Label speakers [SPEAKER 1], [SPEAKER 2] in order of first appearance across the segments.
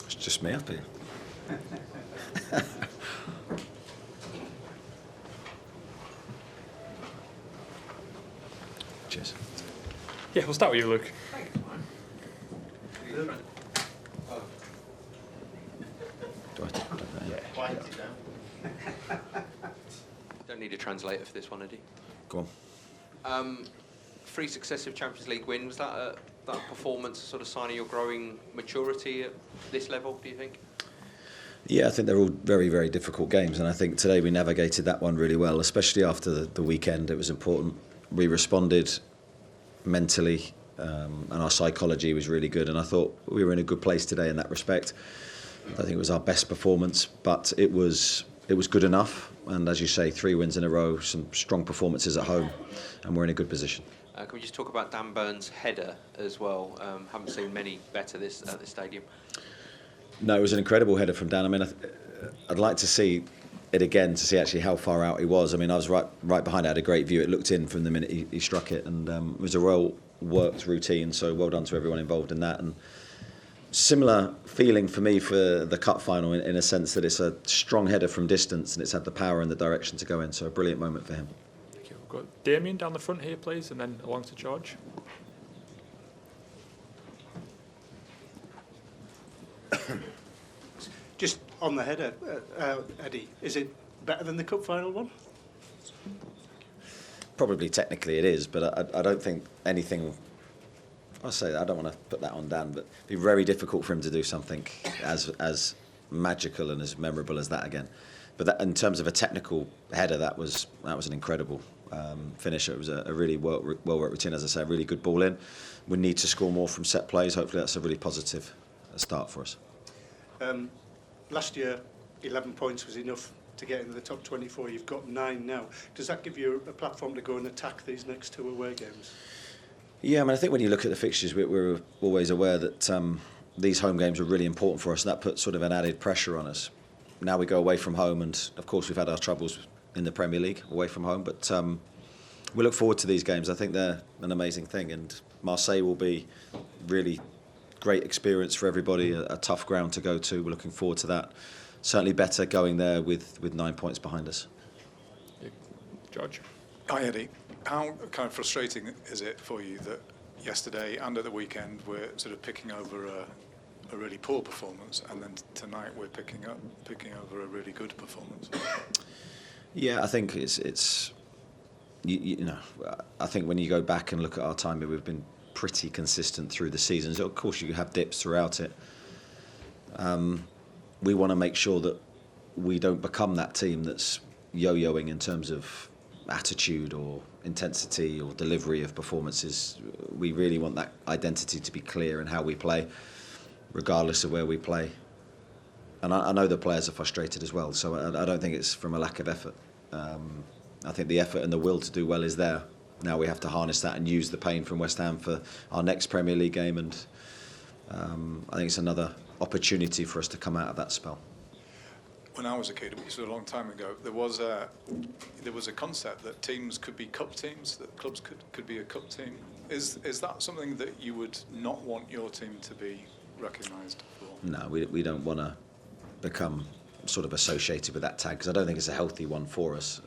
[SPEAKER 1] It's just me up here. Cheers.
[SPEAKER 2] Yeah, we'll start with you, Luke.
[SPEAKER 1] Do I take that? Yeah.
[SPEAKER 3] Don't need a translator for this one, Eddie.
[SPEAKER 1] Go
[SPEAKER 3] on. 3 successive Champions League wins. Was that that performance a sort of sign of your growing maturity at this level, do you think?
[SPEAKER 1] Yeah, I think they're all very, very difficult games, and I think today we navigated that one really well, especially after the weekend. It was important. We responded mentally, and our psychology was really good, and I thought we were in a good place today in that respect. I think it was our best performance, but it was good enough, and as you say, 3 wins in a row, some strong performances at home, and we're in a good position.
[SPEAKER 3] Can we just talk about Dan Burns' header as well? Haven't seen many better at this stadium.
[SPEAKER 1] No, it was an incredible header from Dan. I mean, I'd like to see it again to see actually how far out he was. I mean, I was right behind it, I had a great view. It looked in from the minute he struck it, and it was a well-worked routine, so well done to everyone involved in that. And similar feeling for me for the cup final in a sense that it's a strong header from distance and it's had the power and the direction to go in, so a brilliant moment for him.
[SPEAKER 2] Thank you. We've got Damien down the front here, please, and then along to George.
[SPEAKER 4] Just on the header, Eddie, is it better than the cup final one?
[SPEAKER 1] Probably technically it is, but I don't think anything. I'll say that I don't want to put that on Dan, but it'd be very difficult for him to do something as magical and as memorable as that again. But that, in terms of a technical header, that was an incredible finish. It was a really well-worked routine, as I say, a really good ball in. We need to score more from set plays. Hopefully that's a really positive start for us.
[SPEAKER 4] Last year, 11 points was enough to get into the top 24. You've got 9 now. Does that give you a platform to go and attack these next 2 away games?
[SPEAKER 1] Yeah, I mean, I think when you look at the fixtures, we're always aware that these home games are really important for us, and that puts sort of an added pressure on us. Now we go away from home, and of course we've had our troubles in the Premier League away from home, but we look forward to these games. I think they're an amazing thing, and Marseille will be really great experience for everybody, a tough ground to go to. We're looking forward to that. Certainly better going there with 9 points behind us.
[SPEAKER 2] George.
[SPEAKER 5] Hi, Eddie. How kind of frustrating is it for you that yesterday and at the weekend we're sort of picking over a really poor performance, and then tonight we're picking over a really good performance?
[SPEAKER 1] Yeah, I think it's you know, I think when you go back and look at our time, we've been pretty consistent through the seasons. Of course, you have dips throughout it. We want to make sure that we don't become that team that's yo-yoing in terms of attitude or intensity or delivery of performances. We really want that identity to be clear in how we play, regardless of where we play. And I know the players are frustrated as well, so I don't think it's from a lack of effort. I think the effort and the will to do well is there. Now we have to harness that and use the pain from West Ham for our next Premier League game, and I think it's another opportunity for us to come out of that spell.
[SPEAKER 5] When I was a kid, which was a long time ago, there was a concept that teams could be cup teams, that clubs could be a cup team. Is that something that you would not want your team to be recognised for?
[SPEAKER 1] No, we don't want to become sort of associated with that tag, because I don't think it's a healthy one for us.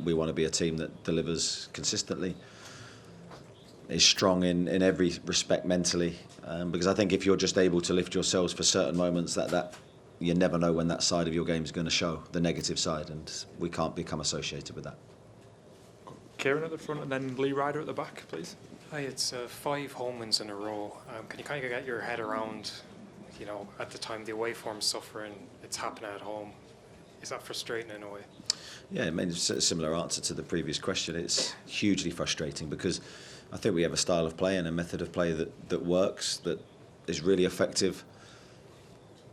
[SPEAKER 1] We want to be a team that delivers consistently, is strong in every respect mentally, because I think if you're just able to lift yourselves for certain moments, that you never know when that side of your game is going to show, the negative side, and we can't become associated with that.
[SPEAKER 2] Kieran at the front, and then Lee Ryder at the back, please.
[SPEAKER 6] Hi, it's 5 home wins in a row. Can you kind of get your head around, you know, at the time the away form's suffering, it's happening at home? Is that frustrating in a way?
[SPEAKER 1] Yeah, I mean, it's a similar answer to the previous question. It's hugely frustrating because I think we have a style of play and a method of play that works, that is really effective.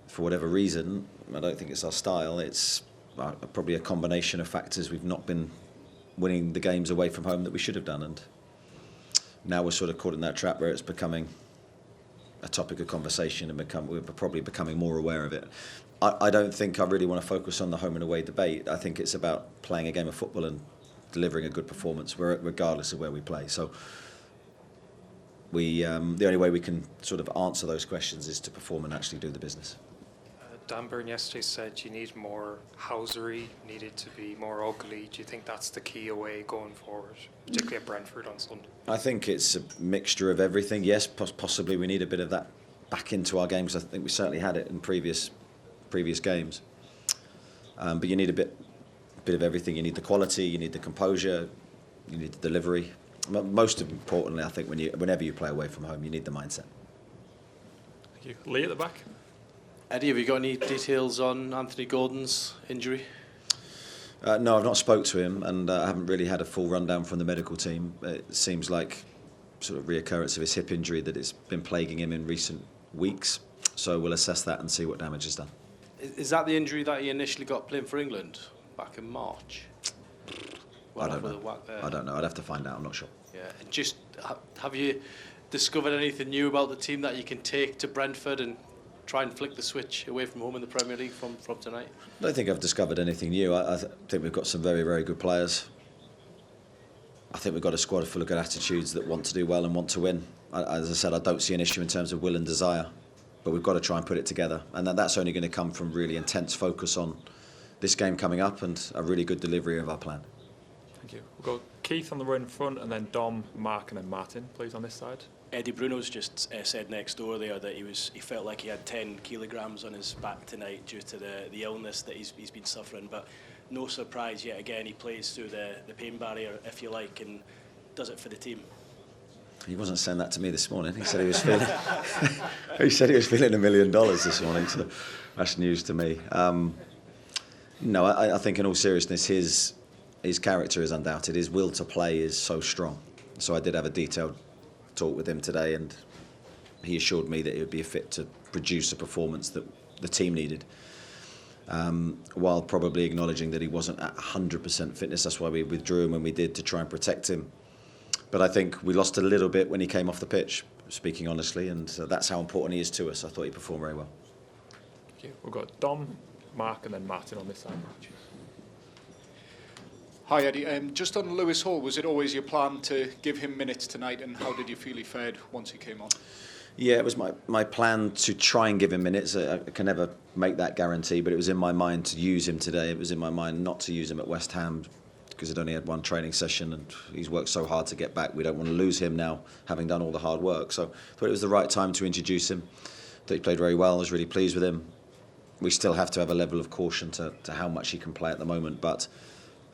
[SPEAKER 1] For whatever reason, I don't think it's our style. It's probably a combination of factors. We've not been winning the games away from home that we should have done, and now we're sort of caught in that trap where it's becoming a topic of conversation, and we're probably becoming more aware of it. I don't think I really want to focus on the home and away debate. I think it's about playing a game of football and delivering a good performance regardless of where we play. So the only way we can sort of answer those questions is to perform and actually do the business.
[SPEAKER 6] Dan Burn yesterday said you need more housery, needed to be more ugly. Do you think that's the key away going forward, particularly at Brentford on Sunday?
[SPEAKER 1] I think it's a mixture of everything. Yes, possibly we need a bit of that back into our games. I think we certainly had it in previous games. But you need a bit of everything. You need the quality, you need the composure, you need the delivery. Most importantly, I think whenever you play away from home, you need the mindset.
[SPEAKER 2] Thank you. Lee at the back.
[SPEAKER 7] Eddie, have you got any details on Anthony Gordon's injury?
[SPEAKER 1] No, I've not spoke to him, and I haven't really had a full rundown from the medical team. It seems like sort of reoccurrence of his hip injury that it's been plaguing him in recent weeks. So we'll assess that and see what damage is done.
[SPEAKER 7] Is that the injury that he initially got playing for England back in March?
[SPEAKER 1] I don't know. I'd have to find out. I'm not sure.
[SPEAKER 7] Yeah. And just have you discovered anything new about the team that you can take to Brentford and try and flick the switch away from home in the Premier League from tonight?
[SPEAKER 1] I don't think I've discovered anything new. I think we've got some very, very good players. I think we've got a squad full of good attitudes that want to do well and want to win. As I said, I don't see an issue in terms of will and desire, but we've got to try and put it together. And that's only going to come from really intense focus on this game coming up and a really good delivery of our plan.
[SPEAKER 2] Thank you. We'll go Keith on the row in front, and then Dom, Mark, and then Martin, please, on this side.
[SPEAKER 8] Eddie, Bruno's just said next door there that he felt like he had 10 kilograms on his back tonight due to the illness that he's been suffering. But no surprise yet again, he plays through the pain barrier, if you like, and does it for the team.
[SPEAKER 1] He wasn't saying that to me this morning. He said he was feeling. He said he was feeling $1 million this morning. So that's news to me. No, I think in all seriousness, his character is undoubted. His will to play is so strong. So I did have a detailed talk with him today, and he assured me that he would be fit to produce a performance that the team needed, while probably acknowledging that he wasn't at 100% fitness. That's why we withdrew him when we did, to try and protect him. But I think we lost a little bit when he came off the pitch, speaking honestly, and that's how important he is to us. I thought he performed very well.
[SPEAKER 2] Thank you. We've got Dom, Mark, and then Martin on this side.
[SPEAKER 5] Hi Eddie, just on Lewis Hall, was it always your plan to give him minutes tonight, and how did you feel he fared once he came on?
[SPEAKER 1] Yeah, it was my plan to try and give him minutes. I can never make that guarantee, but it was in my mind to use him today. It was in my mind not to use him at West Ham because he'd only had one training session and he's worked so hard to get back. We don't want to lose him now, having done all the hard work. So I thought it was the right time to introduce him. I thought he played very well. I was really pleased with him. We still have to have a level of caution to how much he can play at the moment, but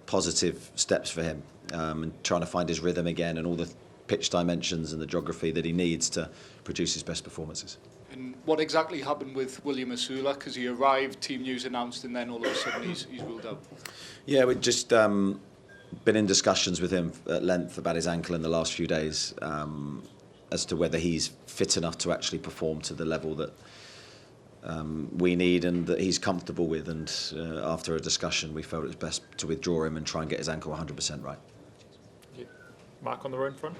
[SPEAKER 1] positive steps for him, and trying to find his rhythm again and all the pitch dimensions and the geography that he needs to produce his best performances.
[SPEAKER 5] And what exactly happened with William Asula? Because he arrived, team news announced, and then all of a sudden he's ruled out.
[SPEAKER 1] Yeah, we've just been in discussions with him at length about his ankle in the last few days, as to whether he's fit enough to actually perform to the level that we need and that he's comfortable with. And after a discussion, we felt it was best to withdraw him and try and get his ankle 100% right.
[SPEAKER 2] Thank you. Mark on the row in front.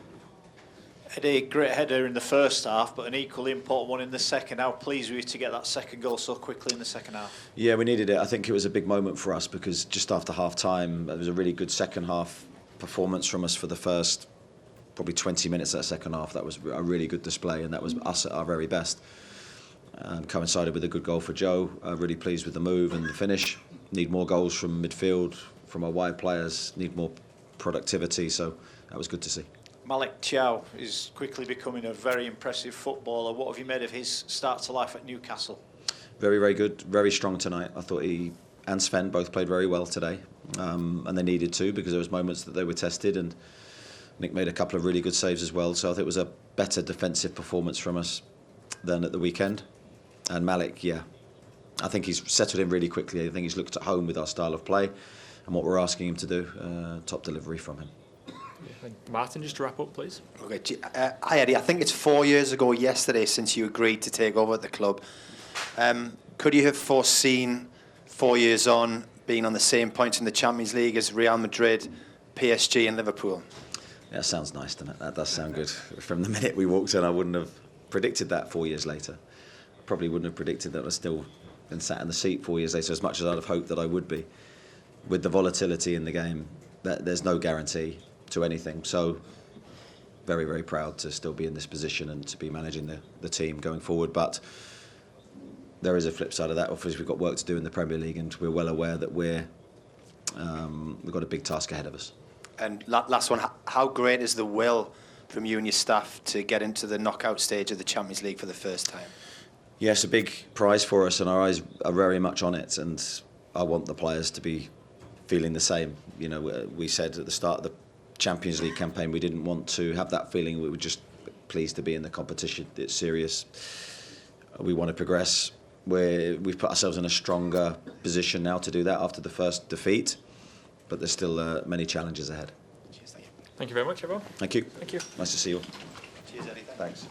[SPEAKER 9] Eddie, great header in the first half, but an equally important one in the second. How pleased were you to get that second goal so quickly in the second half?
[SPEAKER 1] Yeah, we needed it. I think it was a big moment for us because just after half-time, it was a really good second half performance from us for the first probably 20 minutes of that second half. That was a really good display, and that was us at our very best. Coincided with a good goal for Joe. Really pleased with the move and the finish. Need more goals from midfield, from our wide players. Need more productivity, so that was good to see.
[SPEAKER 9] Malik Thiaw is quickly becoming a very impressive footballer. What have you made of his start to life at Newcastle?
[SPEAKER 1] Very, very good. Very strong tonight. I thought he and Sven both played very well today, and they needed to because there was moments that they were tested, and Nick made a couple of really good saves as well. So I think it was a better defensive performance from us than at the weekend. And Malik, yeah, I think he's settled in really quickly. I think he's looked at home with our style of play and what we're asking him to do. Top delivery from him.
[SPEAKER 2] Martin, just to wrap up, please.
[SPEAKER 10] Okay, hi Eddie. I think it's 4 years ago yesterday since you agreed to take over at the club. Could you have foreseen 4 years on being on the same points in the Champions League as Real Madrid, PSG and Liverpool?
[SPEAKER 1] Yeah, that sounds nice, doesn't it? That does sound good. From the minute we walked in, I wouldn't have predicted that 4 years later. Probably wouldn't have predicted that I'd still been sat in the seat 4 years later, as much as I'd have hoped that I would be. With the volatility in the game, there's no guarantee to anything. So very, very proud to still be in this position and to be managing the team going forward. But there is a flip side of that. Obviously, we've got work to do in the Premier League, and we're well aware that we've got a big task ahead of us.
[SPEAKER 10] And last one, how great is the will from you and your staff to get into the knockout stage of the Champions League for the first time?
[SPEAKER 1] Yeah, it's a big prize for us, and our eyes are very much on it. And I want the players to be feeling the same. You know, we said at the start of the Champions League campaign we didn't want to have that feeling. We were just pleased to be in the competition. It's serious. We want to progress. We've put ourselves in a stronger position now to do that after the first defeat, but there's still many challenges ahead.
[SPEAKER 2] Thank you very much, everyone.
[SPEAKER 1] Thank you.
[SPEAKER 2] Thank you.
[SPEAKER 1] Nice to see you all.
[SPEAKER 10] Cheers, Eddie.
[SPEAKER 1] Thanks.